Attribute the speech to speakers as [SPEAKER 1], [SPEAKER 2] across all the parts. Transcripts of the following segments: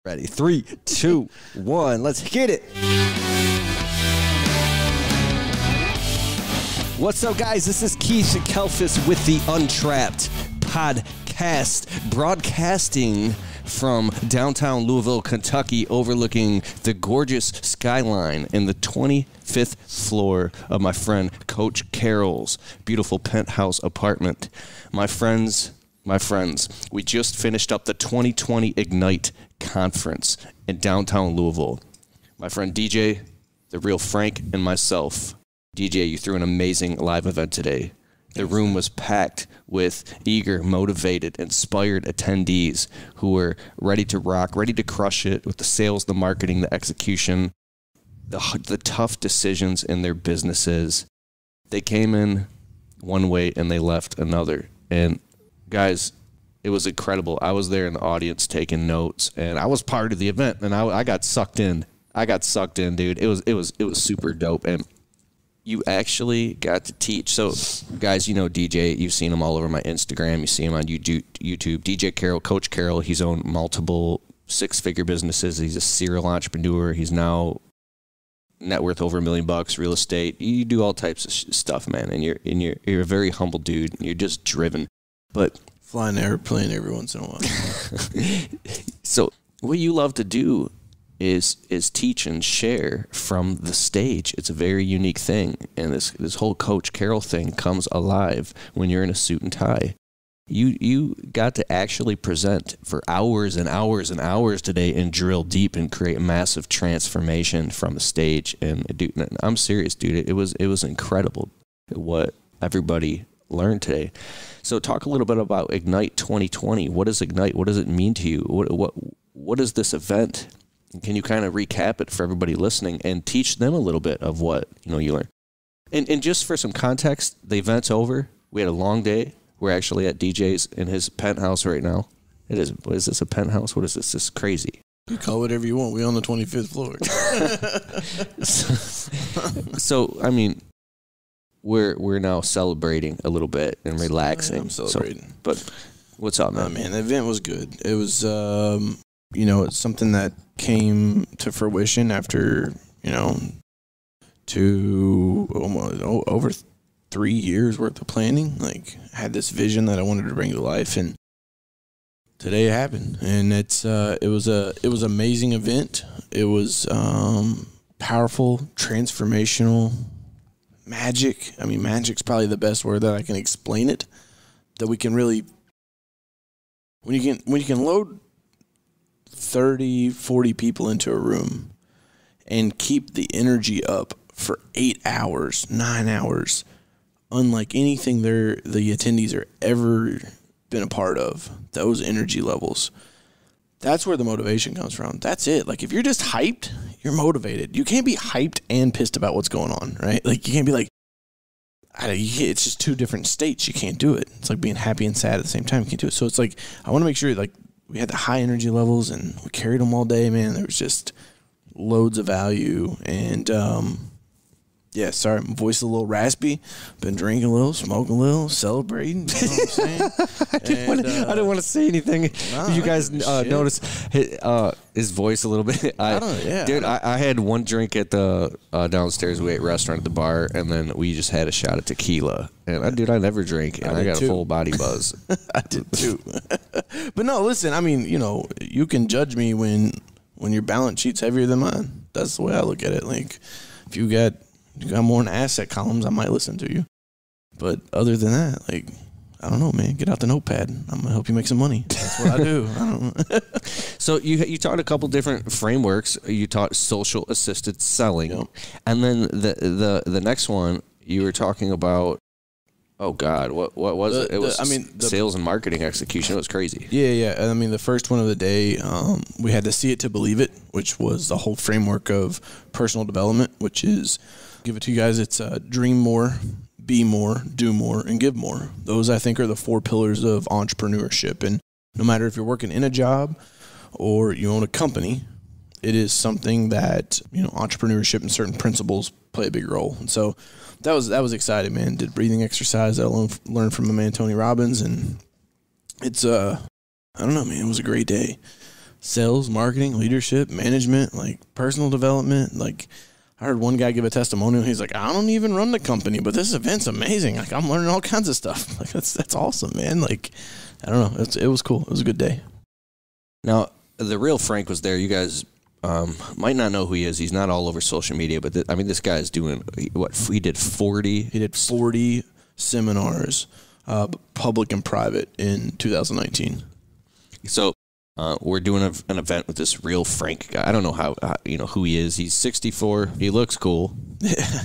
[SPEAKER 1] Ready? 3, 2, 1. Let's get it. What's up, guys? This is Keith Kelfis with the Untrapped podcast, broadcasting from downtown Louisville, Kentucky, overlooking the gorgeous skyline in the 25th floor of my friend Coach Carroll's beautiful penthouse apartment. My friends, we just finished up the 2020 Ignite Conference in downtown Louisville. My friend DJ, the real Frank, and myself. DJ, you threw an amazing live event today. The room was packed with eager, motivated, inspired attendees who were ready to rock, ready to crush it with the sales, the marketing, the execution, the tough decisions in their businesses. They came in one way and they left another. And guys, it was incredible. I was there in the audience taking notes, and I was part of the event, and I got sucked in. Dude. It was super dope, and you actually got to teach. So, guys, you know DJ. You've seen him all over my Instagram. You see him on YouTube. DJ Carroll, Coach Carroll. He's owned multiple six-figure businesses. He's a serial entrepreneur. He's now net worth over $1 million, real estate. You do all types of stuff, man, and you're a very humble dude. And you're just driven, but
[SPEAKER 2] fly an airplane every once in a while.
[SPEAKER 1] So what you love to do is teach and share from the stage. It's a very unique thing, and this whole Coach Carroll thing comes alive when you're in a suit and tie. You got to actually present for hours and hours and hours today and drill deep and create massive transformation from the stage. And dude, I'm serious, dude. It was incredible what everybody learned today. So talk a little bit about Ignite 2020. What is Ignite? What does it mean to you? What is this event? Can you kind of recap it for everybody listening and teach them a little bit of what you learned? And just for some context, the event's over. We had a long day. We're actually at DJ's in his penthouse right now. It is. What is this, a penthouse? What is this? This is crazy.
[SPEAKER 2] You call it whatever you want. We're on the 25th floor.
[SPEAKER 1] So I mean, we're now celebrating a little bit and relaxing.
[SPEAKER 2] I'm celebrating.
[SPEAKER 1] So, but what's up, man?
[SPEAKER 2] Man, the event was good. It was, it's something that came to fruition after, over 3 years worth of planning. Like, I had this vision that I wanted to bring to life, and today it happened. And it was an amazing event. It was powerful, transformational. Magic. I mean, magic's probably the best word that I can explain it. That we can really, when you can load 30, 40 people into a room and keep the energy up for 8 hours, 9 hours, unlike anything the attendees are ever been a part of, those energy levels. That's where the motivation comes from. That's it. Like, if you're just hyped, you're motivated. You can't be hyped and pissed about what's going on, right? Like, you can't be like, it's just two different states. You can't do it. It's like being happy and sad at the same time. You can't do it. So it's like, I want to make sure, like, we had the high energy levels and we carried them all day, man. There was just loads of value. And, yeah, sorry, my voice is a little raspy. Been drinking a little, smoking a little, celebrating. You know what I'm saying?
[SPEAKER 1] I didn't want to say anything. You guys notice his voice a little bit. I had one drink at the downstairs. We ate restaurant at the bar, and then we just had a shot of tequila. And I never drink, and I got a full body buzz.
[SPEAKER 2] I did too. But no, listen. I mean, you can judge me when your balance sheet's heavier than mine. That's the way I look at it. Like, if you got more in asset columns, I might listen to you. But other than that, like, I don't know, man. Get out the notepad. I'm going to help you make some money. That's what I do. I don't know.
[SPEAKER 1] So you taught a couple different frameworks. You taught social assisted selling. Yep. And then the next one, you were talking about, oh, God, what was it? It was sales and marketing execution. It was crazy.
[SPEAKER 2] Yeah. I mean, the first one of the day, we had to see it to believe it, which was the whole framework of personal development, which is, give it to you guys, it's dream more, be more, do more, and give more. Those, I think, are the 4 pillars of entrepreneurship. And no matter if you're working in a job or you own a company, it is something that, entrepreneurship and certain principles play a big role. And so that was exciting, man. Did breathing exercise that I learned from my man Tony Robbins, and it's I don't know, man. It was a great day. sales, marketing, leadership, management, like personal development. Like I heard one guy give a testimonial. He's like, I don't even run the company, but this event's amazing. Like I'm learning all kinds of stuff. Like that's awesome, man. Like I don't know. It was cool. It was a good day.
[SPEAKER 1] Now, the real Frank was there. You guys might not know who he is. He's not all over social media, but this guy is doing what? He did 40.
[SPEAKER 2] He did 40 seminars, public and private, in 2019.
[SPEAKER 1] So we're doing an event with this real Frank guy. I don't know how who he is. He's 64. He looks cool.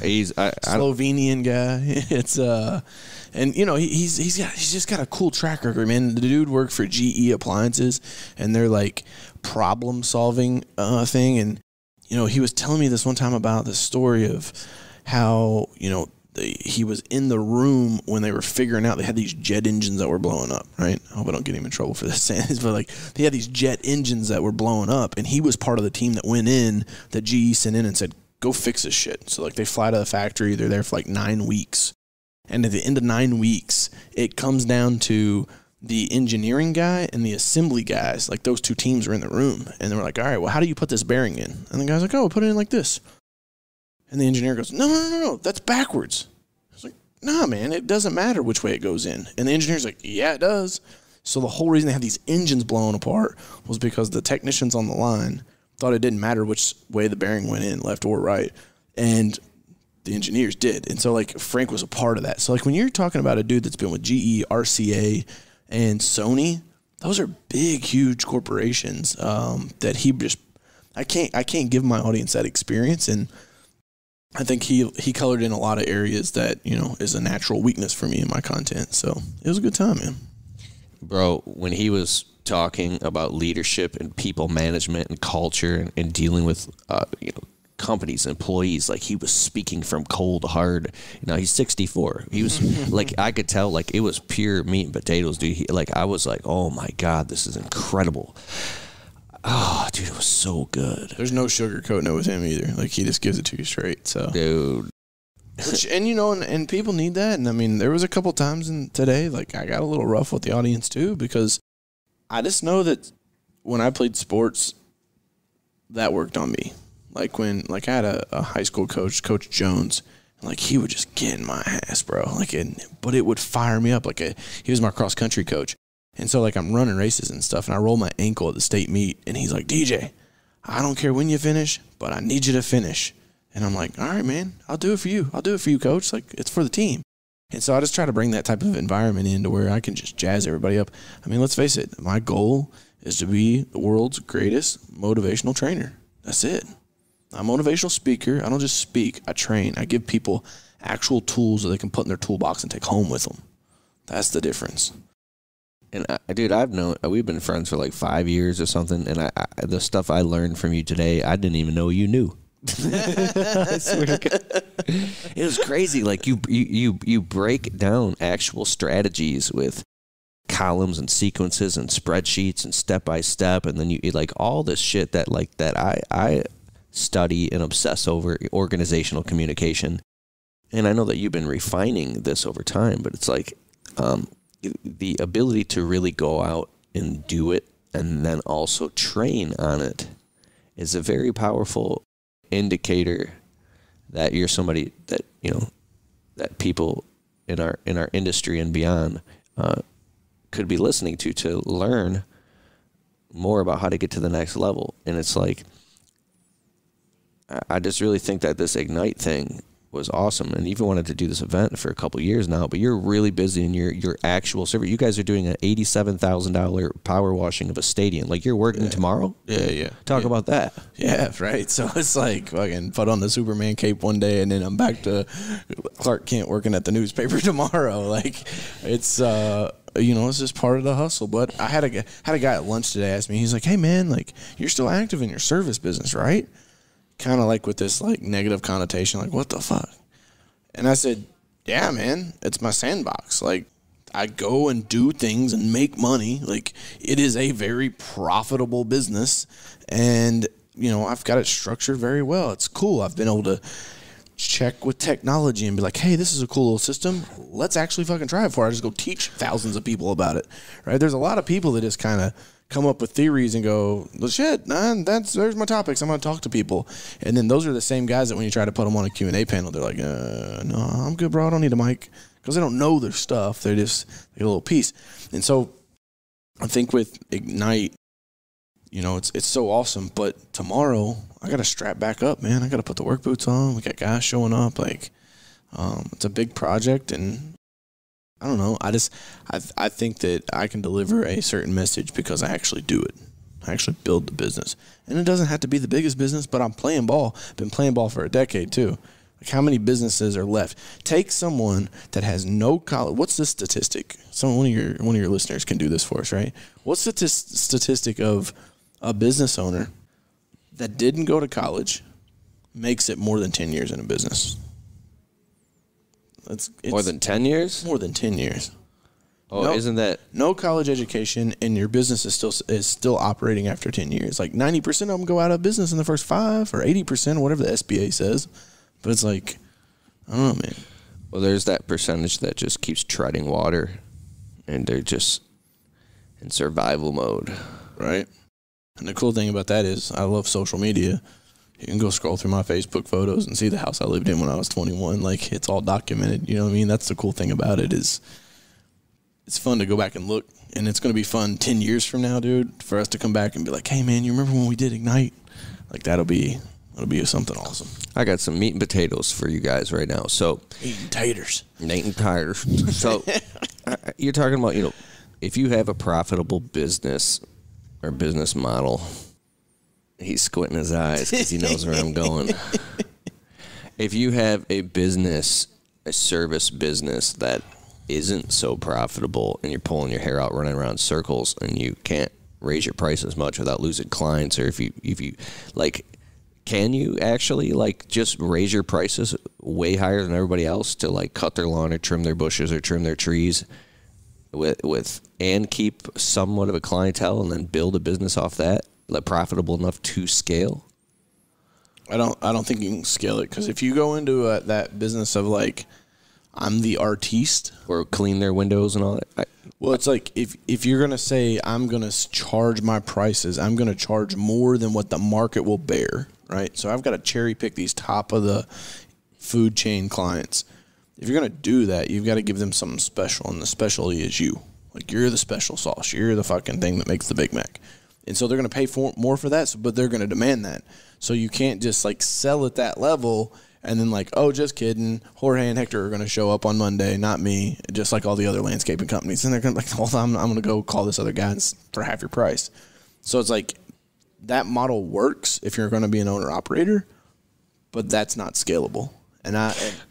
[SPEAKER 1] He's
[SPEAKER 2] Slovenian guy. It's and he's just got a cool track record, man. The dude worked for GE Appliances, and they're like problem solving thing. And he was telling me this one time about the story of how he was in the room when they were figuring out they had these jet engines that were blowing up, right? I hope I don't get him in trouble for this saying this, but like they had these jet engines that were blowing up, and he was part of the team that went in, that GE sent in and said, go fix this shit. So like they fly to the factory, they're there for like 9 weeks. And at the end of 9 weeks, it comes down to the engineering guy and the assembly guys. Like those two teams were in the room, and they were like, all right, well, how do you put this bearing in? And the guy's like, oh, we'll put it in like this. And the engineer goes, no, that's backwards. I was like, nah, man, it doesn't matter which way it goes in. And the engineer's like, yeah, it does. So the whole reason they had these engines blown apart was because the technicians on the line thought it didn't matter which way the bearing went in, left or right. And the engineers did. And so, like, Frank was a part of that. So, like, when you're talking about a dude that's been with GE, RCA, and Sony, those are big, huge corporations that he just – I can't give my audience that experience. And I think he colored in a lot of areas that, is a natural weakness for me in my content. So it was a good time, man.
[SPEAKER 1] Bro, when he was talking about leadership and people management and culture and dealing with, companies, employees, like he was speaking from cold hard. He's 64. He was like, I could tell, like it was pure meat and potatoes, dude. I was like, oh my God, this is incredible. Oh, dude, it was so good.
[SPEAKER 2] There's no sugarcoating it with him either. Like, he just gives it to you straight. So,
[SPEAKER 1] dude.
[SPEAKER 2] And people need that. And I mean, there was a couple times today, like, I got a little rough with the audience too, because I just know that when I played sports, that worked on me. Like I had a high school coach, Coach Jones, and like he would just get in my ass, bro. But it would fire me up. He was my cross country coach. And so, like, I'm running races and stuff, and I roll my ankle at the state meet, and he's like, DJ, I don't care when you finish, but I need you to finish. And I'm like, all right, man, I'll do it for you. I'll do it for you, coach. Like, it's for the team. And so I just try to bring that type of environment in to where I can just jazz everybody up. I mean, let's face it. My goal is to be the world's greatest motivational trainer. That's it. I'm a motivational speaker. I don't just speak. I train. I give people actual tools that they can put in their toolbox and take home with them. That's the difference.
[SPEAKER 1] And dude, we've been friends for like 5 years or something, and the stuff I learned from you today, I didn't even know you knew. I swear to God. It was crazy. Like you break down actual strategies with columns and sequences and spreadsheets and step by step, and then you like all this shit that I study and obsess over, organizational communication. And I know that you've been refining this over time, but it's like the ability to really go out and do it and then also train on it is a very powerful indicator that you're somebody that, that people in our industry and beyond could be listening to learn more about how to get to the next level. And it's like, I just really think that this Ignite thing was awesome, and even wanted to do this event for a couple of years now, but you're really busy in your actual server. You guys are doing an $87,000 power washing of a stadium. Like, you're working tomorrow?
[SPEAKER 2] Yeah.
[SPEAKER 1] Talk about that.
[SPEAKER 2] Yeah, right. So it's like fucking put on the Superman cape one day, and then I'm back to Clark Kent working at the newspaper tomorrow. Like, it's it's just part of the hustle. But I had a guy at lunch today ask me, he's like, hey man, like, you're still active in your service business, right? Kind of like with this like negative connotation, like, what the fuck? And I said, yeah, man, it's my sandbox. Like, I go and do things and make money. Like, it is a very profitable business, and I've got it structured very well. It's cool. I've been able to check with technology and be like, hey, this is a cool little system. Let's actually fucking try it before I just go teach thousands of people about it, right? There's a lot of people that just kind of come up with theories and go, well, shit, man, there's my topics. I'm going to talk to people. And then those are the same guys that when you try to put them on a Q&A panel, they're like, no, I'm good, bro. I don't need a mic. Because they don't know their stuff. They get a little piece. And so I think with Ignite, you know, it's so awesome. But tomorrow, I got to strap back up, man. I got to put the work boots on. We got guys showing up. Like, it's a big project. And I don't know. I think that I can deliver a certain message because I actually do it. I actually build the business. And it doesn't have to be the biggest business, but I'm playing ball. Been playing ball for a decade, too. Like, how many businesses are left? Take someone that has no college. What's the statistic? One of your listeners can do this for us, right? What's the statistic of a business owner that didn't go to college makes it more than 10 years in a business? It's
[SPEAKER 1] more than 10 years?
[SPEAKER 2] More than 10 years.
[SPEAKER 1] Oh, isn't that
[SPEAKER 2] no college education, and your business is still operating after 10 years? Like 90% of them go out of business in the first 5, or 80%, whatever the SBA says. But it's like, I don't know, man.
[SPEAKER 1] Well, there's that percentage that just keeps treading water, and they're just in survival mode.
[SPEAKER 2] Right. And the cool thing about that is I love social media. You can go scroll through my Facebook photos and see the house I lived in when I was 21. Like, it's all documented. You know what I mean? That's the cool thing about it is it's fun to go back and look. And it's going to be fun 10 years from now, dude, for us to come back and be like, hey, man, you remember when we did Ignite? Like, that'll be something awesome.
[SPEAKER 1] I got some meat and potatoes for you guys right now. So
[SPEAKER 2] Meat and taters.
[SPEAKER 1] Meat and taters. So you're talking about, you know, if you have a profitable business or business model, he's squinting his eyes because he knows where I'm going. If you have a service business that isn't so profitable and you're pulling your hair out running around circles and you can't raise your prices much without losing clients, or if you like, can you actually like just raise your prices way higher than everybody else to like cut their lawn or trim their bushes or trim their trees with and keep somewhat of a clientele and then build a business off that, like profitable enough to scale?
[SPEAKER 2] I don't think you can scale it, because if you go into that business of like, I'm the artiste,
[SPEAKER 1] or clean their windows and all that.
[SPEAKER 2] Well, it's like if you're going to say I'm going to charge my prices, I'm going to charge more than what the market will bear, right? So I've got to cherry pick these top of the food chain clients. If you're going to do that, you've got to give them something special, and the specialty is you. Like, you're the special sauce. You're the fucking thing that makes the Big Mac. And so they're going to pay more for that, but they're going to demand that. So you can't just like sell at that level and then like, oh, just kidding, Jorge and Hector are going to show up on Monday, not me, just like all the other landscaping companies. And they're going to like, hold on, I'm going to go call this other guy for half your price. So it's like that model works if you're going to be an owner-operator, but that's not scalable. And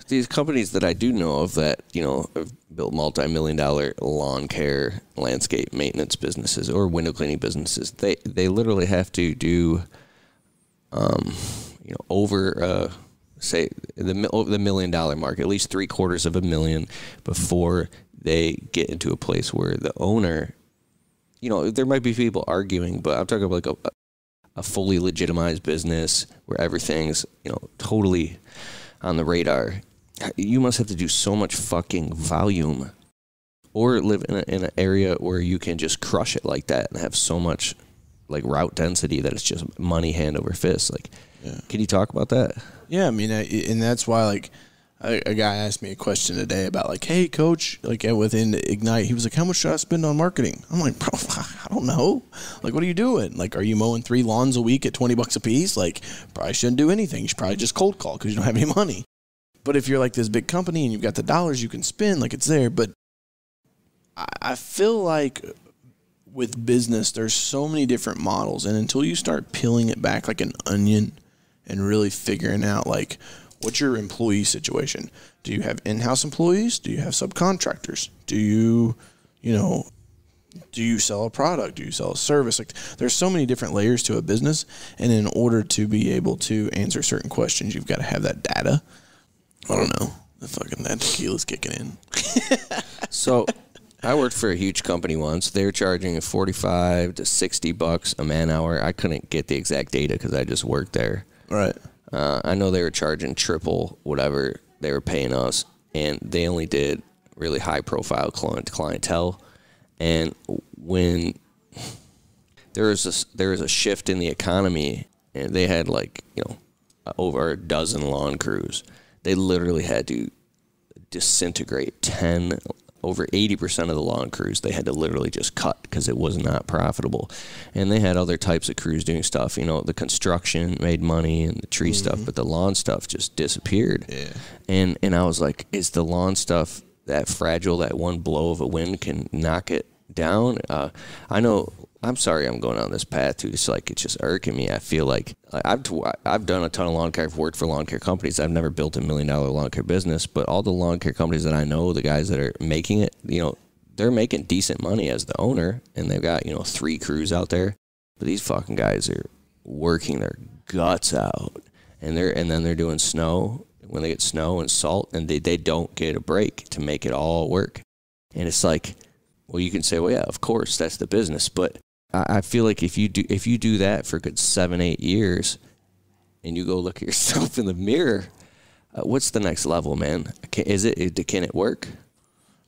[SPEAKER 1] these companies that I do know of that, you know, have built multi-million-dollar lawn care, landscape maintenance businesses or window cleaning businesses, they literally have to do, you know, over say the $1 million mark, at least $750,000 before they get into a place where the owner, you know, there might be people arguing, but I'm talking about like a fully legitimized business where everything's, you know, totally on the radar. You must have to do so much fucking volume, or live in an area where you can just crush it like that and have so much like route density that it's just money hand over fist. Like, yeah. Can you talk about that?
[SPEAKER 2] Yeah, I mean, and that's why like a guy asked me a question today about like, hey, coach, like within Ignite, he was like, how much should I spend on marketing? I'm like, bro, I don't know. Like, what are you doing? Like, are you mowing 3 lawns a week at $20 a piece? Like, probably shouldn't do anything. You should probably just cold call because you don't have any money. But if you're like this big company and you've got the dollars you can spend, like, it's there. But I feel like with business, there's so many different models. And until you start peeling it back like an onion and really figuring out, like, what's your employee situation? Do you have in-house employees? Do you have subcontractors? Do you sell a product? Do you sell a service? Like, there's so many different layers to a business. And in order to be able to answer certain questions, you've got to have that data. I don't know. That tequila's kicking in.
[SPEAKER 1] So I worked for a huge company once. They were charging $45 to $60 a man hour. I couldn't get the exact data because I just worked there.
[SPEAKER 2] Right.
[SPEAKER 1] I know they were charging triple whatever they were paying us, and they only did really high-profile clientele. And when there was a shift in the economy, and they had over a dozen lawn crews. They literally had to disintegrate over 80% of the lawn crews. They had to literally just cut because it was not profitable. And they had other types of crews doing stuff. The construction made money and the tree stuff, but the lawn stuff just disappeared.
[SPEAKER 2] Yeah.
[SPEAKER 1] And I was like, is the lawn stuff that fragile that one blow of a wind can knock it down? I know. I'm sorry I'm going on this path too. It's just irking me. I feel like I've done a ton of lawn care. I've worked for lawn care companies. I've never built $1 million lawn care business, but all the lawn care companies that I know, the guys that are making it, they're making decent money as the owner, and they've got 3 crews out there. But these fucking guys are working their guts out, and then they're doing snow when they get snow and salt, and they don't get a break to make it all work. And it's like, well, you can say, well, yeah, of course that's the business, but I feel like if you do that for a good 7-8 years, and you go look at yourself in the mirror, what's the next level, man? Can it work?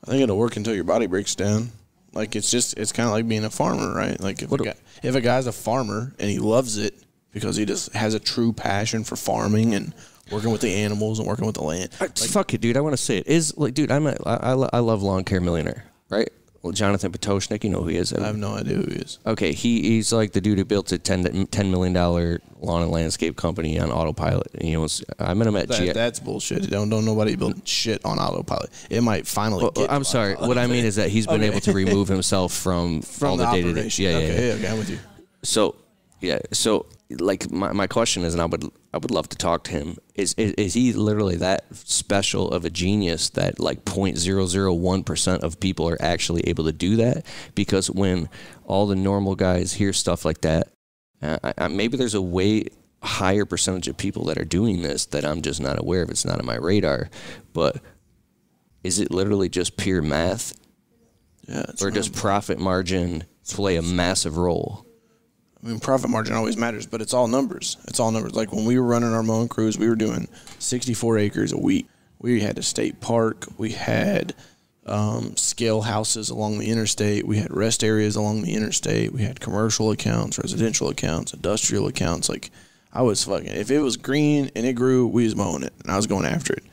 [SPEAKER 2] I think it'll work until your body breaks down. Like it's kind of like being a farmer, right? Like if a guy's a farmer and he loves it because he just has a true passion for farming and working with the animals and working with the land.
[SPEAKER 1] Fuck it, dude. I want to say it is like, dude. I love Lawn Care Millionaire, right? Well, Jonathan Potoshnik, you know who he is.
[SPEAKER 2] I have no idea who he is.
[SPEAKER 1] Okay, he's like the dude who built a $10 million lawn and landscape company on autopilot. And, I met him at
[SPEAKER 2] That's bullshit. Don't nobody build shit on autopilot. It might finally get
[SPEAKER 1] I'm sorry. What I mean is that he's been able to remove himself from all the day-to-day.
[SPEAKER 2] Yeah, okay, I'm with you.
[SPEAKER 1] So, yeah, like my question is, and I would love to talk to him, is he literally that special of a genius that like 0.001% of people are actually able to do that? Because when all the normal guys hear stuff like that, maybe there's a way higher percentage of people that are doing this that I'm just not aware of. It's not on my radar. But is it literally just pure math?
[SPEAKER 2] Yeah.
[SPEAKER 1] Or does profit margin play a massive role?
[SPEAKER 2] I mean, profit margin always matters, but it's all numbers. It's all numbers. Like when we were running our mowing crews, we were doing 64 acres a week. We had a state park. We had scale houses along the interstate. We had rest areas along the interstate. We had commercial accounts, residential accounts, industrial accounts. Like I was fucking, if it was green and it grew, we was mowing it, and I was going after it.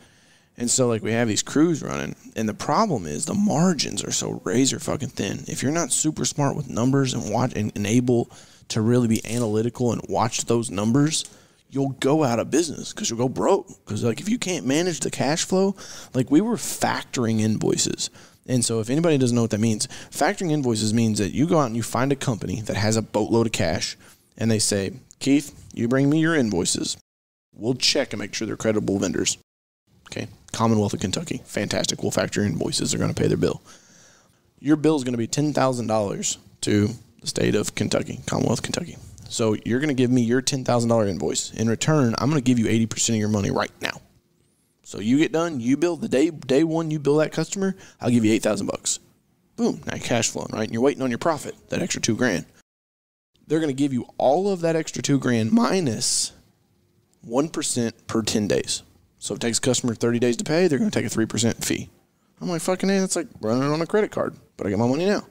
[SPEAKER 2] And so, like, we have these crews running, and the problem is the margins are so razor fucking thin. If you're not super smart with numbers and able to really be analytical and watch those numbers, you'll go out of business because you'll go broke. Because, like, if you can't manage the cash flow, like, we were factoring invoices. And so if anybody doesn't know what that means, factoring invoices means that you go out and you find a company that has a boatload of cash, and they say, Keith, you bring me your invoices. We'll check and make sure they're credible vendors. Okay, Commonwealth of Kentucky, fantastic. We'll factor invoices. They're going to pay their bill. Your bill is going to be $10,000 to the state of Kentucky, Commonwealth of Kentucky. So you're going to give me your $10,000 invoice. In return, I'm going to give you 80% of your money right now. So you get done, you bill the day one, you bill that customer, I'll give you $8,000. Boom, now you're cash flowing, right? And you're waiting on your profit, that extra $2,000. They're going to give you all of that extra $2,000 minus 1% per 10 days. So if it takes a customer 30 days to pay, they're going to take a 3% fee. I'm like, fucking A, that's like running it on a credit card, but I get my money now.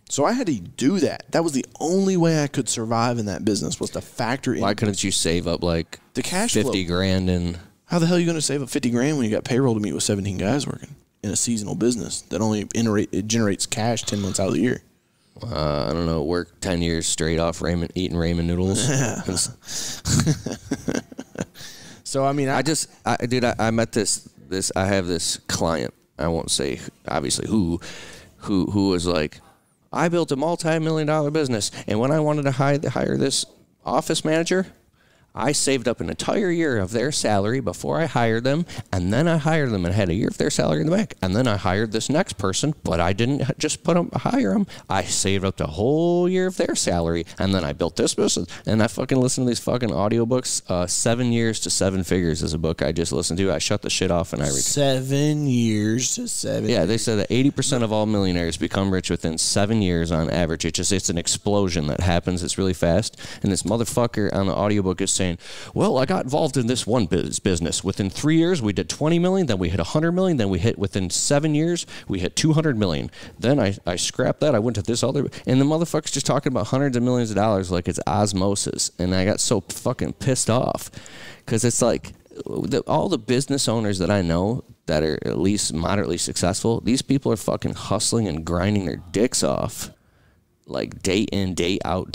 [SPEAKER 2] So I had to do that. That was the only way I could survive in that business, was to factor in.
[SPEAKER 1] Why couldn't you save up like
[SPEAKER 2] the cash
[SPEAKER 1] $50,000 and...
[SPEAKER 2] How the hell are you going to save up $50,000 when you got payroll to meet with 17 guys working in a seasonal business that only generates cash 10 months out of the year?
[SPEAKER 1] I don't know, work 10 years straight off eating ramen noodles.
[SPEAKER 2] So, I mean,
[SPEAKER 1] I met this, I have this client, I won't say obviously who was like, I built a multi-million-dollar business, and when I wanted to hire this office manager, I saved up an entire year of their salary before I hired them, and then I hired them and had a year of their salary in the bank. And then I hired this next person, but I didn't just hire them. I saved up the whole year of their salary, and then I built this business. And I fucking listened to these fucking audiobooks. 7 Years to Seven Figures is a book I just listened to. I shut the shit off and I read.
[SPEAKER 2] 7 years to seven.
[SPEAKER 1] Yeah, they said that 80% of all millionaires become rich within 7 years on average. It's an explosion that happens. It's really fast. And this motherfucker on the audiobook is saying, saying, well, I got involved in this one business. Within 3 years, we did 20 million. Then we hit 100 million. Then we hit within 7 years, we hit 200 million. Then I scrapped that. I went to this other, and the motherfucker's just talking about hundreds of millions of dollars like it's osmosis. And I got so fucking pissed off because it's like all the business owners that I know that are at least moderately successful, these people are fucking hustling and grinding their dicks off. Like day in, day out,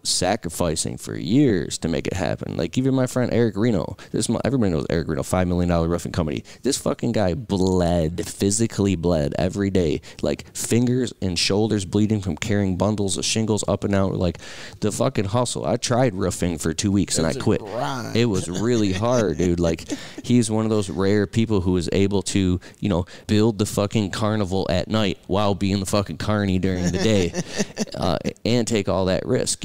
[SPEAKER 1] sacrificing for years to make it happen. Like even my friend Eric Reno, everybody knows Eric Reno, $5 million roofing company. This fucking guy physically bled every day, like fingers and shoulders bleeding from carrying bundles of shingles up and out. Like the fucking hustle. I tried roofing for 2 weeks and I quit. It was really hard, dude. Like he's one of those rare people who is able to, build the fucking carnival at night while being the fucking carny during the day. And take all that risk,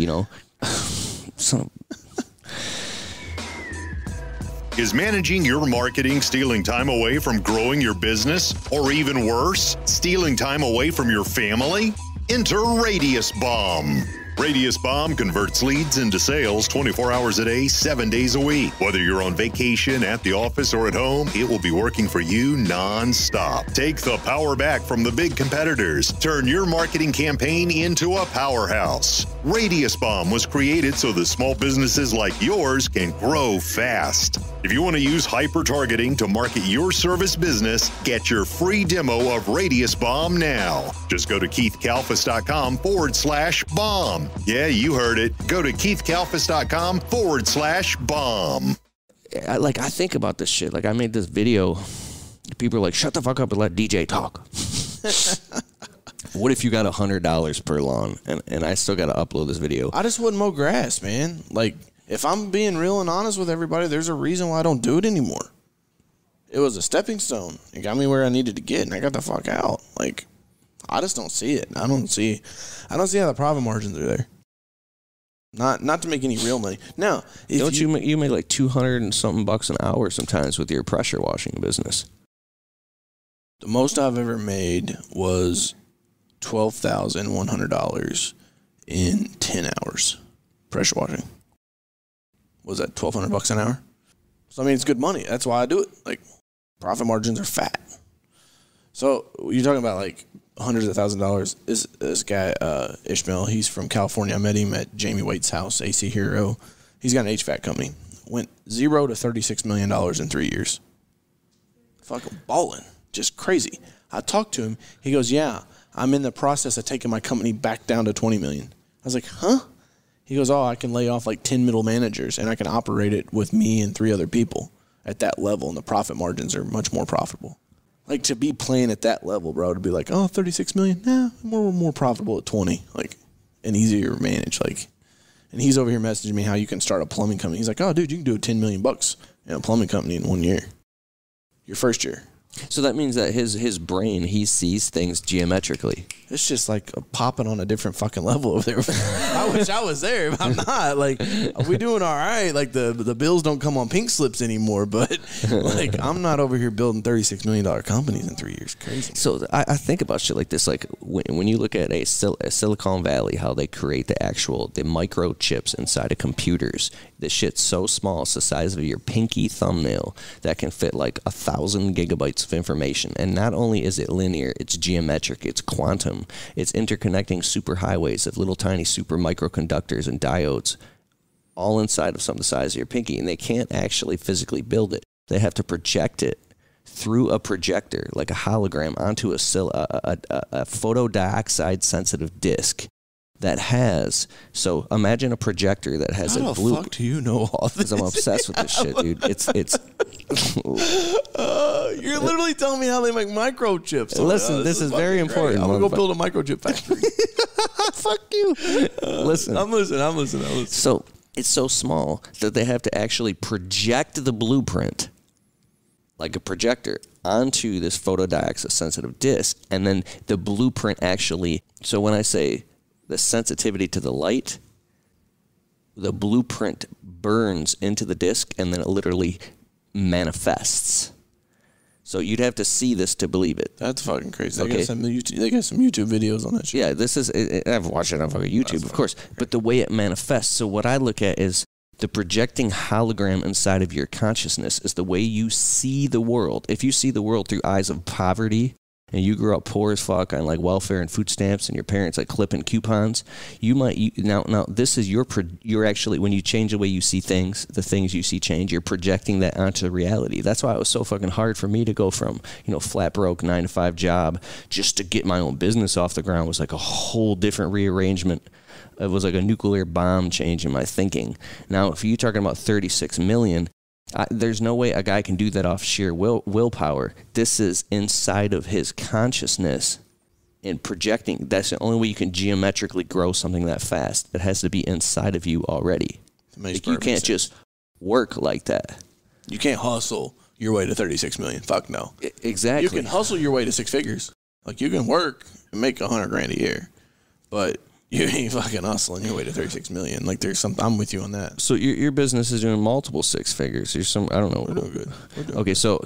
[SPEAKER 3] Is managing your marketing stealing time away from growing your business? Or even worse, stealing time away from your family? Enter Radius Bomb. Radius Bomb converts leads into sales 24 hours a day, 7 days a week. Whether you're on vacation, at the office, or at home, it will be working for you non-stop. Take the power back from the big competitors. Turn your marketing campaign into a powerhouse. Radius Bomb was created so that small businesses like yours can grow fast. If you want to use hyper-targeting to market your service business, get your free demo of Radius Bomb now. Just go to keithkalfas.com/bomb. Yeah, you heard it. Go to keithkalfas.com/bomb.
[SPEAKER 1] I think about this shit. Like I made this video. People are like, shut the fuck up and let DJ talk. What if you got $100 per lawn and I still got to upload this video?
[SPEAKER 2] I just wouldn't mow grass, man. Like, if I'm being real and honest with everybody, there's a reason why I don't do it anymore. It was a stepping stone. It got me where I needed to get, and I got the fuck out. Like, I just don't see it. I don't see how the profit margins are there. Not to make any real money. Now,
[SPEAKER 1] don't you make like 200 and something bucks an hour sometimes with your pressure washing business?
[SPEAKER 2] The most I've ever made was $12,100 in 10 hours pressure washing. Was that $1,200 an hour? So I mean, it's good money. That's why I do it. Like, profit margins are fat. So you're talking about like hundreds of $1,000s. This guy Ishmael, he's from California. I met him at Jamie Waite's house, AC Hero. He's got an HVAC company. Went 0 to $36 million in 3 years. Fucking balling. Just crazy. I talked to him. He goes, yeah, I'm in the process of taking my company back down to 20 million. I was like, huh? He goes, oh, I can lay off like 10 middle managers and I can operate it with me and 3 other people at that level, and the profit margins are much more profitable. Like, to be playing at that level, bro, to be like, oh, 36 million? Nah, we're more profitable at 20, like, and easier to manage. Like, and he's over here messaging me how you can start a plumbing company. He's like, oh, dude, you can do $10 million in a plumbing company in 1 year. Your first year.
[SPEAKER 1] So that means that his brain, he sees things geometrically.
[SPEAKER 2] It's just like popping on a different fucking level over there. I wish I was there, but I'm not. Like, we doing all right. Like, the bills don't come on pink slips anymore, but like, I'm not over here building $36 million companies in 3 years. Crazy.
[SPEAKER 1] So I think about shit like this. Like when you look at a Silicon Valley, how they create the microchips inside of computers. This shit's so small, it's the size of your pinky thumbnail, that can fit like 1,000 gigabytes of information. And not only is it linear, it's geometric, it's quantum, it's interconnecting superhighways of little tiny super microconductors and diodes, all inside of something the size of your pinky. And they can't actually physically build it. They have to project it through a projector, like a hologram, onto a photodioxide sensitive disc. That has, so imagine a projector that has a blue.
[SPEAKER 2] How the fuck do you know all this?
[SPEAKER 1] Because I'm obsessed with this shit, dude. It's.
[SPEAKER 2] You're literally telling me how they make microchips.
[SPEAKER 1] Listen, this is very important.
[SPEAKER 2] I'm gonna go build a microchip factory.
[SPEAKER 1] Fuck you. Listen,
[SPEAKER 2] I'm listening.
[SPEAKER 1] So it's so small that they have to actually project the blueprint, like a projector, onto this photodioxide sensitive disc, and then the blueprint actually. So when I say the sensitivity to the light, the blueprint burns into the disc and then it literally manifests. So you'd have to see this to believe it.
[SPEAKER 2] That's fucking crazy. They got some YouTube videos on that shit.
[SPEAKER 1] Yeah, this is. I've watched it on fucking YouTube, of course. But the way it manifests. So what I look at is The projecting hologram inside of your consciousness is the way you see the world. If you see the world through eyes of poverty, and you grew up poor as fuck on like welfare and food stamps, and your parents like clipping coupons, now this is you're actually, when you change the way you see things, the things you see change, you're projecting that onto reality. That's why it was so fucking hard for me to go from, flat broke 9-to-5 job just to get my own business off the ground. It was like a whole different rearrangement. It was like a nuclear bomb change in my thinking. Now, if you're talking about 36 million, there's no way a guy can do that off sheer willpower. This is inside of his consciousness and projecting. That's the only way you can geometrically grow something that fast. It has to be inside of you already. Like, you can't just work like that.
[SPEAKER 2] You can't hustle your way to 36 million. Fuck no.
[SPEAKER 1] Exactly.
[SPEAKER 2] You can hustle your way to 6 figures. Like, you can work and make $100,000 a year, but you ain't fucking hustling your way to 36 million. Like, there's something. I'm with you on that.
[SPEAKER 1] So your business is doing multiple 6 figures. I don't know.
[SPEAKER 2] We're doing good.
[SPEAKER 1] Okay, so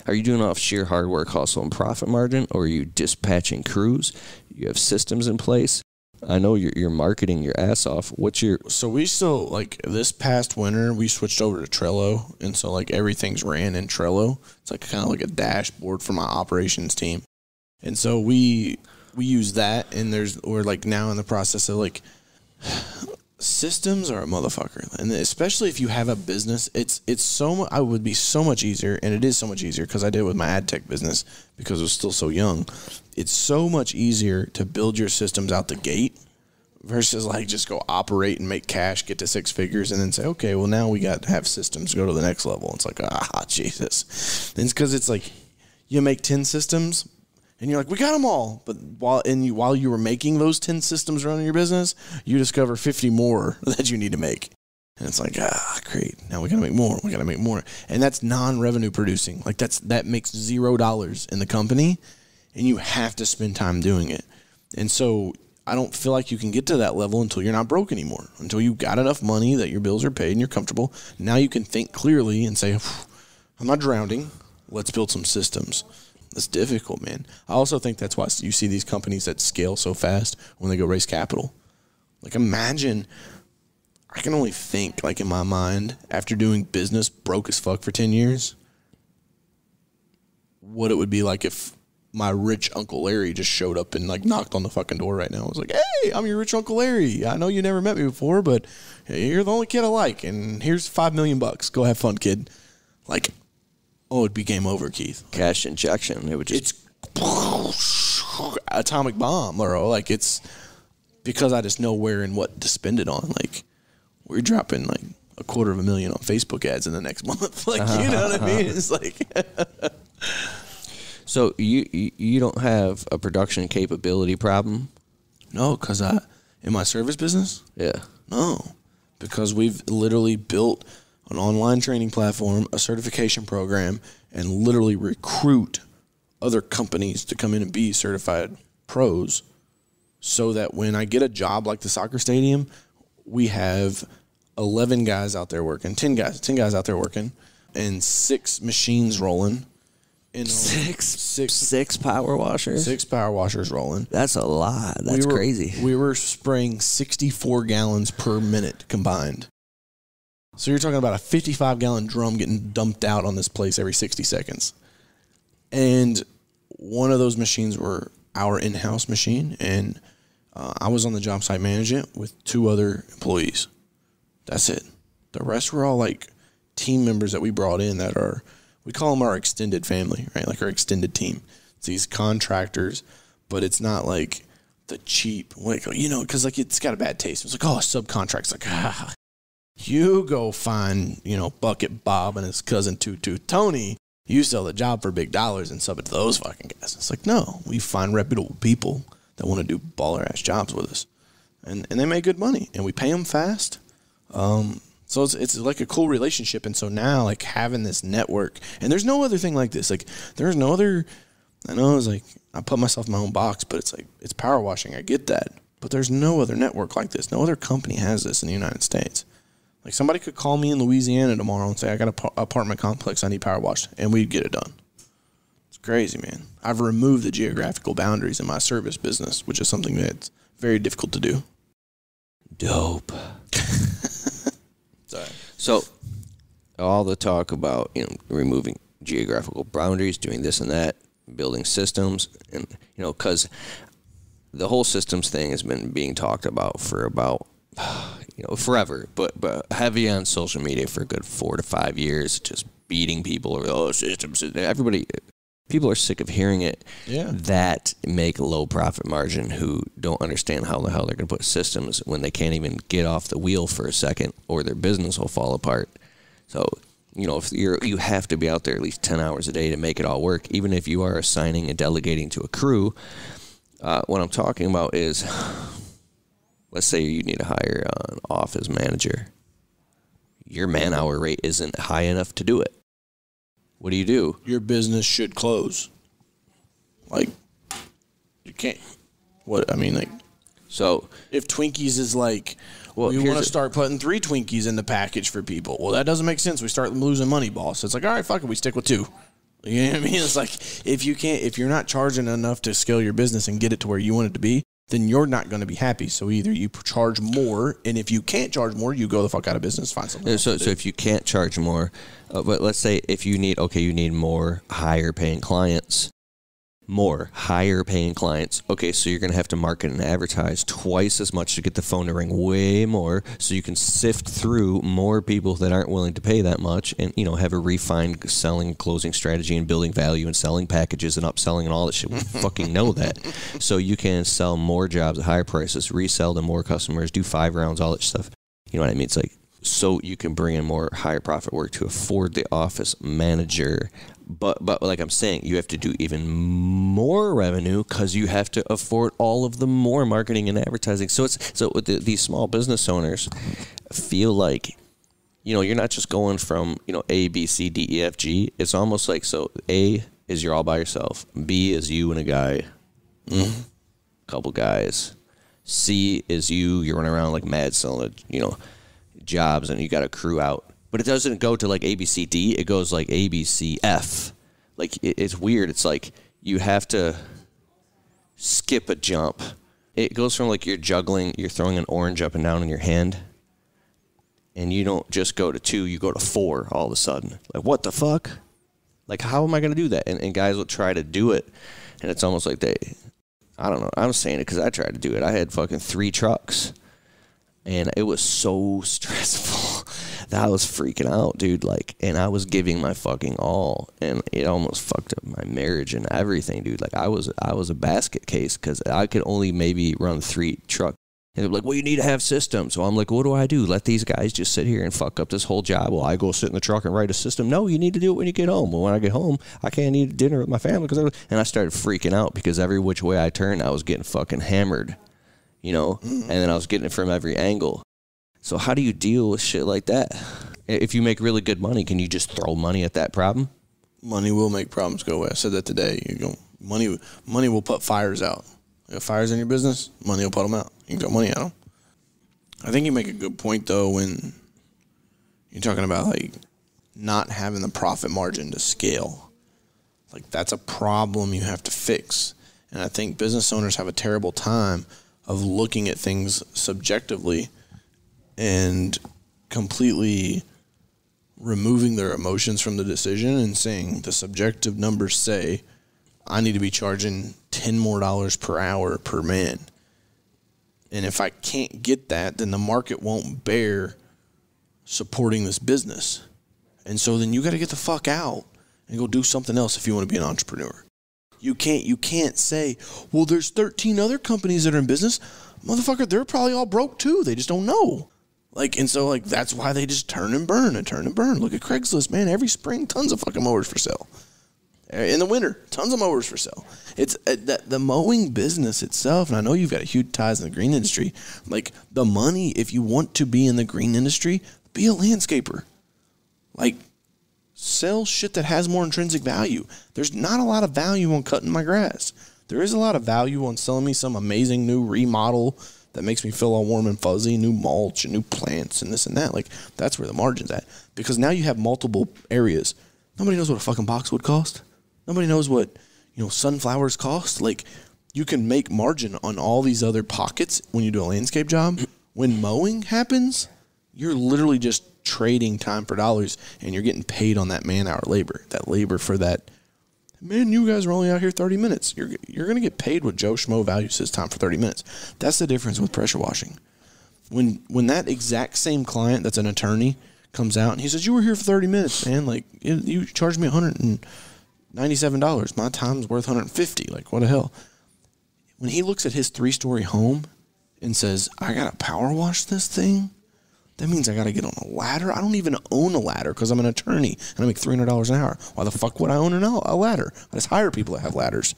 [SPEAKER 1] are you doing off sheer hard work, hustle, and profit margin, or are you dispatching crews? You have systems in place. I know you're marketing your ass off.
[SPEAKER 2] So we still, like, this past winter, we switched over to Trello, and so like everything's ran in Trello. It's like kind of like a dashboard for my operations team, and so we use that, and we're like now in the process of like, systems are a motherfucker, and especially if you have a business, I would be so much easier, and it is so much easier because I did it with my ad tech business because it was still so young. It's so much easier to build your systems out the gate versus like just go operate and make cash, get to 6 figures, and then say, okay, well now we got to have systems go to the next level. It's like, Jesus. And it's because it's like you make 10 systems. And you're like, we got them all. But while you were making those 10 systems running your business, you discover 50 more that you need to make. And it's like, great. Now we got to make more. We got to make more. And that's non-revenue producing. Like that makes $0 in the company, and you have to spend time doing it. And so I don't feel like you can get to that level until you're not broke anymore, until you got enough money that your bills are paid and you're comfortable. Now you can think clearly and say, I'm not drowning. Let's build some systems. It's difficult, man. I also think that's why you see these companies that scale so fast when they go raise capital. Like, imagine, I can only think, like, in my mind, after doing business broke as fuck for 10 years, what it would be like if my rich Uncle Larry just showed up and, like, knocked on the fucking door right now. I was like, hey, I'm your rich Uncle Larry. I know you never met me before, but you're the only kid I like, and here's $5 million. Go have fun, kid. Like, oh, it'd be game over, Keith.
[SPEAKER 1] Cash injection. It would just...
[SPEAKER 2] It's atomic bomb, bro. Like, it's because I just know where and what to spend it on. Like, we're dropping, like, $250,000 on Facebook ads in the next month. Like, you know what I mean? It's like...
[SPEAKER 1] So, you don't have a production capability problem?
[SPEAKER 2] No, because in my service business?
[SPEAKER 1] Yeah.
[SPEAKER 2] No, because we've literally built an online training platform, a certification program, and literally recruit other companies to come in and be certified pros so that when I get a job like the soccer stadium, we have 11 guys out there working, 10 guys out there working, and 6 machines rolling.
[SPEAKER 1] Six power washers?
[SPEAKER 2] 6 power washers rolling.
[SPEAKER 1] That's a lot. That's crazy.
[SPEAKER 2] We were spraying 64 gallons per minute combined. So you're talking about a 55-gallon drum getting dumped out on this place every 60 seconds. And one of those machines were our in-house machine, and I was on the job site management with 2 other employees. That's it. The rest were all like team members that we brought in that are, we call them our extended family, right? Like our extended team. It's these contractors, but it's not like the cheap, like, you know, because like it's got a bad taste. It's like, oh, subcontracts, like, you go find, you know, Bucket Bob and his cousin Tutu Tony. You sell the job for big dollars and sub it to those fucking guys. It's like, no, we find reputable people that want to do baller-ass jobs with us. And they make good money, and we pay them fast. So it's like a cool relationship. And so now, like, having this network, and there's no other thing like this. Like, there's no other, I know it's like, I put myself in my own box, but it's like, it's power washing. I get that. But there's no other network like this. No other company has this in the United States. Like, somebody could call me in Louisiana tomorrow and say, I got an apartment complex, I need power washed, and we'd get it done. It's crazy, man. I've removed the geographical boundaries in my service business, which is something that's very difficult to do.
[SPEAKER 1] Dope.
[SPEAKER 2] Sorry.
[SPEAKER 1] So all the talk about, removing geographical boundaries, doing this and that, building systems, and, because the whole systems thing has been being talked about for about, forever, but heavy on social media for a good 4 to 5 years, just beating people. Systems. People are sick of hearing it.
[SPEAKER 2] Yeah.
[SPEAKER 1] That make low profit margin who don't understand how the hell they're going to put systems when they can't even get off the wheel for a second, or their business will fall apart. So, if you have to be out there at least 10 hours a day to make it all work, even if you are assigning and delegating to a crew. What I'm talking about is, let's say you need to hire an office manager. Your man-hour rate isn't high enough to do it. What do?
[SPEAKER 2] Your business should close. Like, you can't.
[SPEAKER 1] So
[SPEAKER 2] if Twinkies is like, we want to start putting 3 Twinkies in the package for people. Well, that doesn't make sense. We start losing money, boss. It's like, all right, fuck it. We stick with 2. You know what I mean? It's like, if you're not charging enough to scale your business and get it to where you want it to be, then you're not going to be happy. So either you charge more, and if you can't charge more, you go the fuck out of business, find something else.
[SPEAKER 1] So if you can't charge more, but let's say if you need more higher paying clients. Okay, so you're going to have to market and advertise twice as much to get the phone to ring way more, so you can sift through more people that aren't willing to pay that much, and have a refined selling, closing strategy, and building value, and selling packages and upselling and all that shit. We fucking know that. So you can sell more jobs at higher prices, resell to more customers, do 5 rounds, all that stuff. You know what I mean? It's like, so you can bring in more higher profit work to afford the office manager. But like I'm saying, you have to do even more revenue because you have to afford all of the more marketing and advertising. So these small business owners feel like, you're not just going from, A, B, C, D, E, F, G. It's almost like, so A is you're all by yourself. B is you and a guy, couple guys. C is you're running around like mad selling, jobs, and you got a crew out. But it doesn't go to like A, B, C, D. It goes like A, B, C, F. Like, it's weird. It's like you have to skip a jump. It goes from like you're juggling, you're throwing an orange up and down in your hand, and you don't just go to 2, you go to 4 all of a sudden. Like, what the fuck? Like, how am I going to do that? And guys will try to do it, and it's almost like I don't know. I'm saying it because I tried to do it. I had fucking 3 trucks. And it was so stressful that I was freaking out, dude. Like, and I was giving my fucking all, and it almost fucked up my marriage and everything, dude. Like, I was a basket case because I could only maybe run 3 trucks. And they're like, well, you need to have systems. So I'm like, what do? Let these guys just sit here and fuck up this whole job? Well, I go sit in the truck and write a system. No, you need to do it when you get home. Well, when I get home, I can't eat dinner with my family and I started freaking out because every which way I turned, I was getting fucking hammered. And then I was getting it from every angle. So how do you deal with shit like that? If you make really good money, can you just throw money at that problem?
[SPEAKER 2] Money will make problems go away. I said that today. Money will put fires out. You have fires in your business, money will put them out. You can throw money at them. I think you make a good point, though, when you're talking about, like, not having the profit margin to scale. Like, that's a problem you have to fix. And I think business owners have a terrible time of looking at things subjectively and completely removing their emotions from the decision and saying the subjective numbers say I need to be charging $10 more per hour per man. And if I can't get that, then the market won't bear supporting this business. And so then you got to get the fuck out and go do something else if you want to be an entrepreneur. You can't say, well, there's 13 other companies that are in business. Motherfucker, they're probably all broke too. They just don't know. And so that's why they just turn and burn and turn and burn. Look at Craigslist, man. Every spring, tons of fucking mowers for sale. In the winter, tons of mowers for sale. It's the mowing business itself, and I know you've got huge ties in the green industry. Like, the money, if you want to be in the green industry, be a landscaper. Like, sell shit that has more intrinsic value. There's not a lot of value on cutting my grass. There is a lot of value on selling me some amazing new remodel that makes me feel all warm and fuzzy, new mulch and new plants and this and that. Like, that's where the margin's at. Because now you have multiple areas. Nobody knows what a fucking boxwood cost. Nobody knows what, sunflowers cost. Like, you can make margin on all these other pockets when you do a landscape job. When mowing happens, You're literally just trading time for dollars, and you're getting paid on that man-hour labor. That labor for that, man, you guys are only out here 30 minutes. You're going to get paid what Joe Schmo values his time for 30 minutes. That's the difference with pressure washing. When that exact same client that's an attorney comes out and he says, you were here for 30 minutes, man. Like, you charged me $197. My time's worth $150. Like, what the hell? When he looks at his 3-story home and says, I got to power wash this thing, that means I got to get on a ladder. I don't even own a ladder because I'm an attorney and I make $300 an hour. Why the fuck would I own a ladder? I just hire people that have ladders.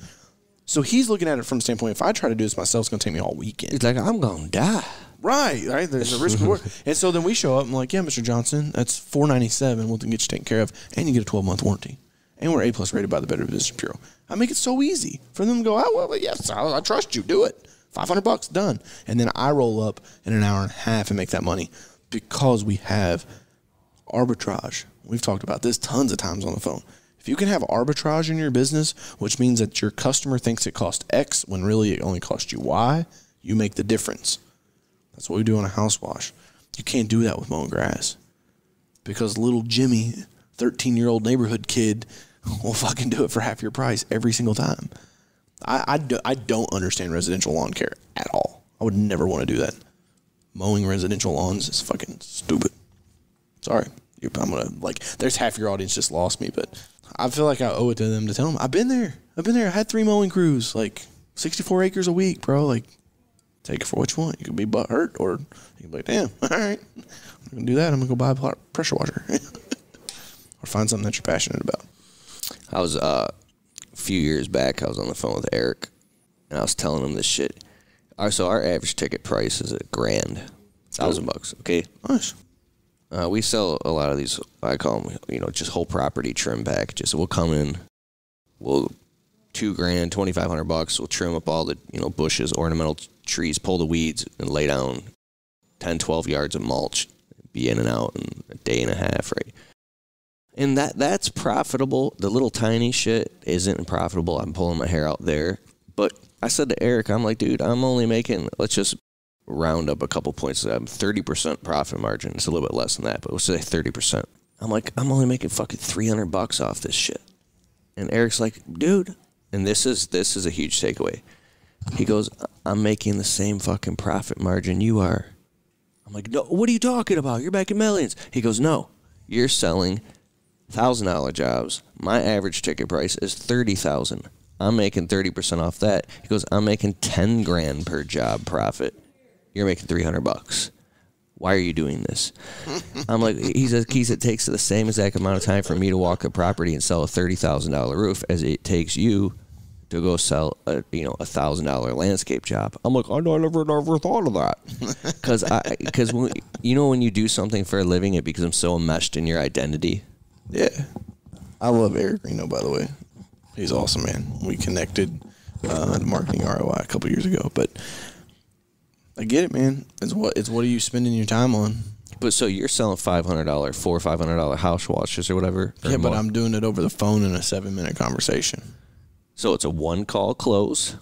[SPEAKER 2] So he's looking at it from the standpoint, if I try to do this myself, it's going to take me all weekend.
[SPEAKER 1] It's like, I'm going to die.
[SPEAKER 2] Right. There's a risk reward. And so then we show up and I'm like, yeah, Mr. Johnson, that's $497. We'll get you taken care of. And you get a 12-month warranty. And we're A+ rated by the Better Business Bureau. I make it so easy for them to go, oh, well, yes, I trust you. Do it. $500, done. And then I roll up in an hour and a half and make that money. Because we have arbitrage. We've talked about this tons of times on the phone. If you can have arbitrage in your business, which means that your customer thinks it costs X when really it only costs you Y, you make the difference. That's what we do on a house wash. You can't do that with mowing grass. Because little Jimmy, 13-year-old neighborhood kid, will fucking do it for half your price every single time. I don't understand residential lawn care at all. I would never want to do that. Mowing residential lawns is fucking stupid. Sorry. I'm going to, like, there's half your audience just lost me, but I feel like I owe it to them to tell them, I've been there. I had 3 mowing crews, like 64 acres a week, bro. Like, take it for what you want. You could be butt hurt, or you can be like, damn, all right. I'm going to do that. I'm going to go buy a pressure washer. Or find something that you're passionate about.
[SPEAKER 1] I was, a few years back, I was on the phone with Eric, and I was telling him this shit. So our average ticket price is $1,000, $1,000, okay?
[SPEAKER 2] Nice.
[SPEAKER 1] We sell a lot of these, I call them, just whole property trim packages. So we'll come in, we'll $2,000, $2,500. We'll trim up all the, bushes, ornamental trees, pull the weeds, and lay down 10, 12 yards of mulch. Be in and out in a day and a half, right? And that's profitable. The little tiny shit isn't profitable. I'm pulling my hair out there. But I said to Eric, I'm like, dude, I'm only making, let's just round up a couple points. I'm 30% profit margin. It's a little bit less than that, but we'll say 30%. I'm like, I'm only making fucking $300 off this shit. And Eric's like, dude, and this is a huge takeaway. He goes, I'm making the same fucking profit margin you are. I'm like, no, what are you talking about? You're making millions. He goes, no, you're selling $1,000 jobs. My average ticket price is $30,000. I'm making 30% off that. He goes, I'm making $10,000 per job profit. You're making $300. Why are you doing this? I'm like, he says, Keith, it takes the same exact amount of time for me to walk a property and sell a $30,000 roof as it takes you to go sell a $1,000 landscape job. I'm like, I never thought of that. Because when you do something for a living, it becomes so enmeshed in your identity.
[SPEAKER 2] Yeah. I love Eric Reno, by the way. He's awesome, man. We connected marketing ROI a couple years ago, but I get it, man. It's what are you spending your time on?
[SPEAKER 1] But so you're selling $500, $400 or $500 house washes or whatever?
[SPEAKER 2] Yeah, but I'm doing it over the phone in a 7-minute conversation.
[SPEAKER 1] So it's a one-call close.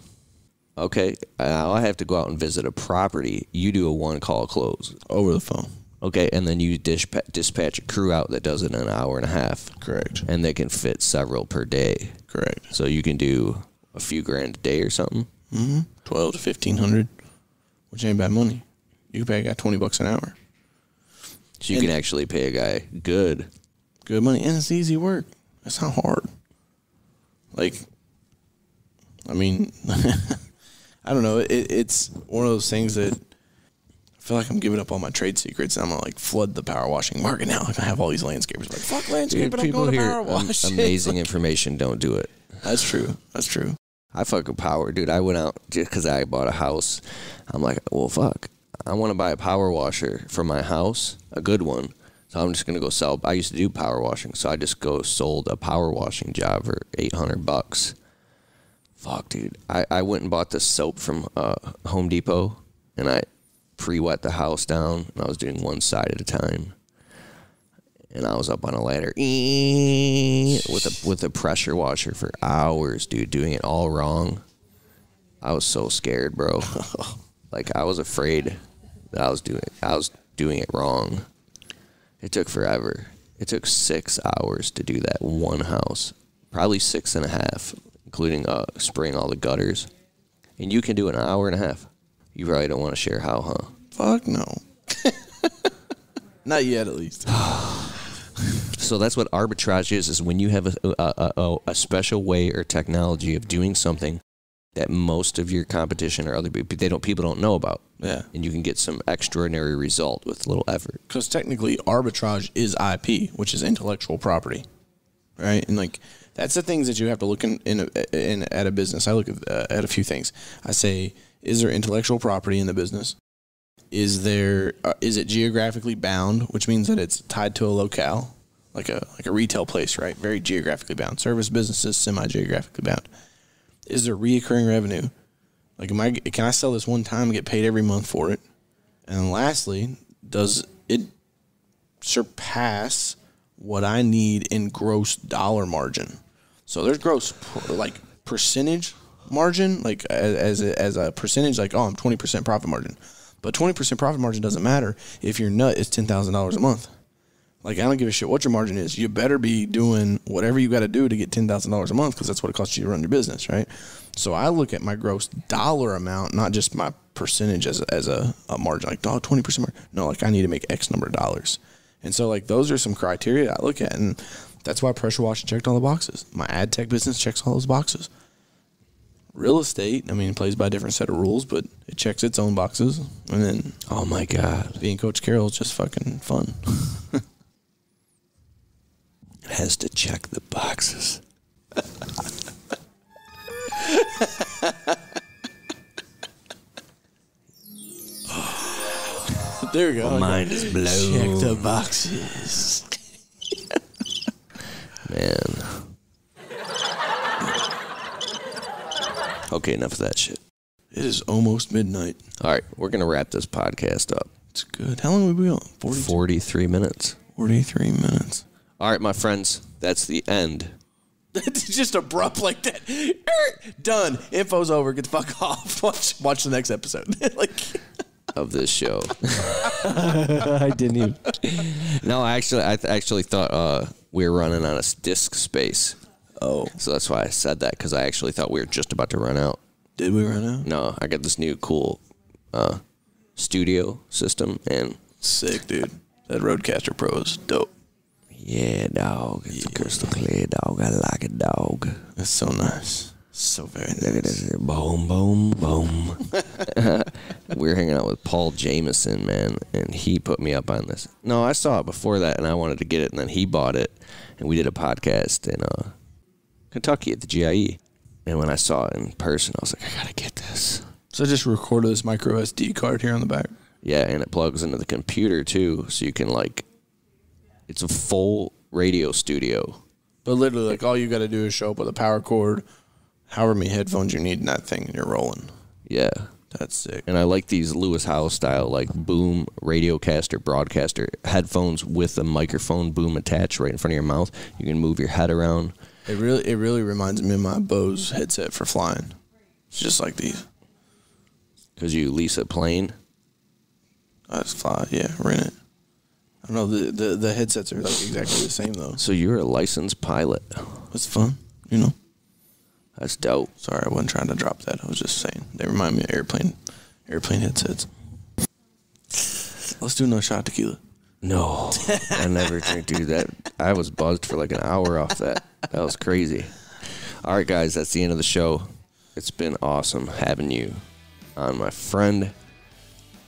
[SPEAKER 1] Okay, now I have to go out and visit a property. You do a one-call close.
[SPEAKER 2] Over the phone.
[SPEAKER 1] Okay, and then you dispatch a crew out that does it in an hour and a half.
[SPEAKER 2] Correct.
[SPEAKER 1] And they can fit several per day.
[SPEAKER 2] Correct.
[SPEAKER 1] So you can do a few grand a day or something.
[SPEAKER 2] Mm-hmm. 12 to 1,500, which ain't bad money. You can pay a guy $20 an hour.
[SPEAKER 1] So you can actually pay a guy good
[SPEAKER 2] money, and it's easy work. It's not hard. Like, I mean, I don't know. It's one of those things that I feel like I'm giving up all my trade secrets. And I'm gonna like flood the power washing market now. Like I have all these landscapers like, fuck landscaping. I'm going to power wash.
[SPEAKER 1] Amazing information. Don't do it.
[SPEAKER 2] That's true. That's true.
[SPEAKER 1] I fucking power, dude. I went out just because I bought a house. I'm like, well, fuck. I want to buy a power washer for my house, a good one. So I'm just gonna go sell. I used to do power washing, so I just sold a power washing job for $800. Fuck, dude. I went and bought this soap from Home Depot, and I pre-wet the house down, and I was doing one side at a time. And I was up on a ladder with a pressure washer for hours, dude, doing it all wrong. I was so scared, bro. Like I was afraid that I was doing it wrong. It took forever. It took 6 hours to do that one house. Probably 6.5, including spraying all the gutters. And you can do it in an hour and a half. You probably don't want to share how, huh?
[SPEAKER 2] Fuck no. Not yet, at least.
[SPEAKER 1] So that's what arbitrage is when you have a special way or technology of doing something that most of your competition or other people don't know about.
[SPEAKER 2] Yeah.
[SPEAKER 1] And you can get some extraordinary result with little effort.
[SPEAKER 2] Because technically arbitrage is IP, which is intellectual property, right? And like that's the things that you have to look in at a business. I look at a few things. I say, is there intellectual property in the business? Is it geographically bound, which means that it's tied to a locale, like a retail place, right? Very geographically bound. Service businesses semi-geographically bound. Is there reoccurring revenue? Like, can I sell this one time and get paid every month for it? And then lastly, does it surpass what I need in gross dollar margin? So there's gross percentage margin, like as a percentage, like, oh, I'm 20% profit margin. But 20% profit margin doesn't matter if your nut is $10,000 a month. Like, I don't give a shit what your margin is. You better be doing whatever you got to do to get $10,000 a month because that's what it costs you to run your business, right? So I look at my gross dollar amount, not just my percentage as a margin. Like, oh, 20% margin. No, like, I need to make X number of dollars. And so, like, those are some criteria I look at, and that's why Pressure Washing checked all the boxes. My ad tech business checks all those boxes. Real estate, I mean, it plays by a different set of rules, but it checks its own boxes. And then,
[SPEAKER 1] oh my God,
[SPEAKER 2] being Coach Carroll is just fucking fun.
[SPEAKER 1] It has to check the boxes.
[SPEAKER 2] There we go.
[SPEAKER 1] My mind is blown.
[SPEAKER 2] Check the boxes.
[SPEAKER 1] Man. Okay, enough of that shit.
[SPEAKER 2] It is almost midnight.
[SPEAKER 1] All right, we're going to wrap this podcast up.
[SPEAKER 2] It's good. How long have we been on?
[SPEAKER 1] 43 minutes.
[SPEAKER 2] 43 minutes.
[SPEAKER 1] All right, my friends, that's the end.
[SPEAKER 2] It's just abrupt like that. Done. Info's over. Get the fuck off. Watch the next episode.
[SPEAKER 1] Of this show. I didn't even. No, I actually thought we were running on a disk space.
[SPEAKER 2] Oh.
[SPEAKER 1] So that's why I said that, because I actually thought we were just about to run out.
[SPEAKER 2] Did we run out?
[SPEAKER 1] No, I got this new cool studio system. And
[SPEAKER 2] sick, dude. That Rodecaster Pro is dope.
[SPEAKER 1] Yeah, dog. It's crystal clear, dog. I like it, dog.
[SPEAKER 2] That's so nice. So very nice.
[SPEAKER 1] Look at this. Boom, boom, boom. We were hanging out with Paul Jameson, man, and he put me up on this. No, I saw it before that, and I wanted to get it, and then he bought it, and we did a podcast in Kentucky at the GIE. And when I saw it in person, I was like, I gotta get this.
[SPEAKER 2] So I just recorded this micro SD card here on the back.
[SPEAKER 1] Yeah, and it plugs into the computer, too, so you can, it's a full radio studio.
[SPEAKER 2] But literally, all you got to do is show up with a power cord, however many headphones you need in that thing, and you're rolling.
[SPEAKER 1] Yeah.
[SPEAKER 2] That's sick.
[SPEAKER 1] And I like these Lewis Howes style, boom, radiocaster, broadcaster, headphones with a microphone boom attached right in front of your mouth. You can move your head around.
[SPEAKER 2] It really reminds me of my Bose headset for flying. It's just like these.
[SPEAKER 1] Because you lease a plane?
[SPEAKER 2] I just fly, yeah, rent it. I don't know, the headsets are exactly the same, though.
[SPEAKER 1] So you're a licensed pilot.
[SPEAKER 2] It's fun, you know.
[SPEAKER 1] That's dope.
[SPEAKER 2] Sorry, I wasn't trying to drop that. I was just saying. They remind me of airplane headsets. Let's do another shot of tequila.
[SPEAKER 1] No, I never drink, dude. That I was buzzed for an hour off that. That was crazy. All right, guys, that's the end of the show. It's been awesome having you on, my friend.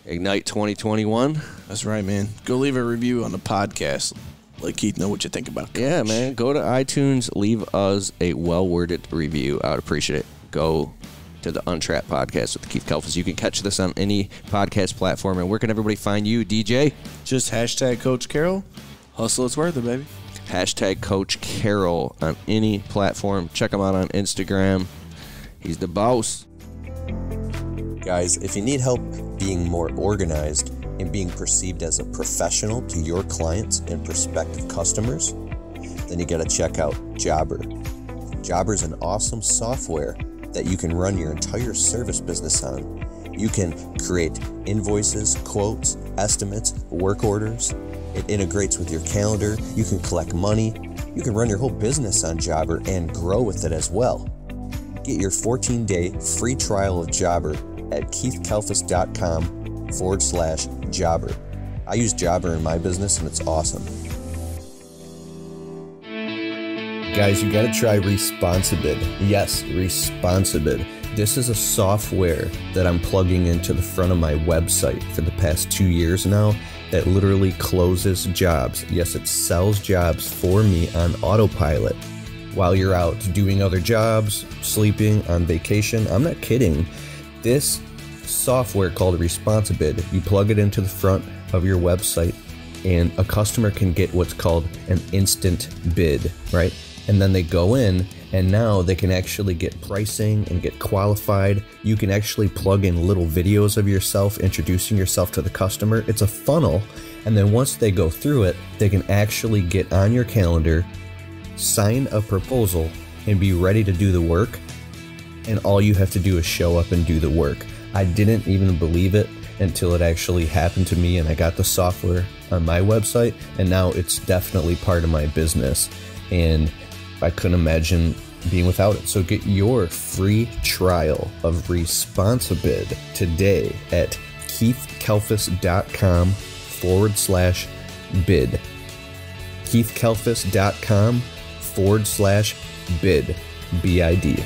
[SPEAKER 1] Ignite 2021.
[SPEAKER 2] That's right, man. Go leave a review on the podcast. Let Keith know what you think about it.
[SPEAKER 1] Yeah, man. Go to iTunes. Leave us a well-worded review. I would appreciate it. Go to the Untrapped podcast with Keith Kalfas. You can catch this on any podcast platform. And where can everybody find you, DJ?
[SPEAKER 2] Just hashtag Coach Carroll. Hustle, it's worth it, baby.
[SPEAKER 1] Hashtag Coach Carroll on any platform. Check him out on Instagram. He's the boss.
[SPEAKER 4] Guys, if you need help being more organized and being perceived as a professional to your clients and prospective customers, then you got to check out Jobber. Jobber is an awesome software that you can run your entire service business on. You can create invoices, quotes, estimates, work orders, It integrates with your calendar. You can collect money. You can run your whole business on Jobber and grow with it as well. Get your 14-day free trial of Jobber at keithkalfas.com/Jobber. I use Jobber in my business and it's awesome. Guys, you gotta try Responsibid. Yes, Responsibid. This is a software that I'm plugging into the front of my website for the past 2 years now that literally closes jobs. Yes, it sells jobs for me on autopilot while you're out doing other jobs, sleeping, on vacation. I'm not kidding. This software called Responsibid, you plug it into the front of your website and a customer can get what's called an instant bid, right? And then they go in and now they can actually get pricing and get qualified. You can actually plug in little videos of yourself introducing yourself to the customer. It's a funnel. And then once they go through it, they can actually get on your calendar, sign a proposal, and be ready to do the work. And all you have to do is show up and do the work. I didn't even believe it until it actually happened to me and I got the software on my website, and now it's definitely part of my business. And I couldn't imagine being without it. So get your free trial of Responsibid today at keithkalfas.com/bid. keithkalfas.com/bid. BID.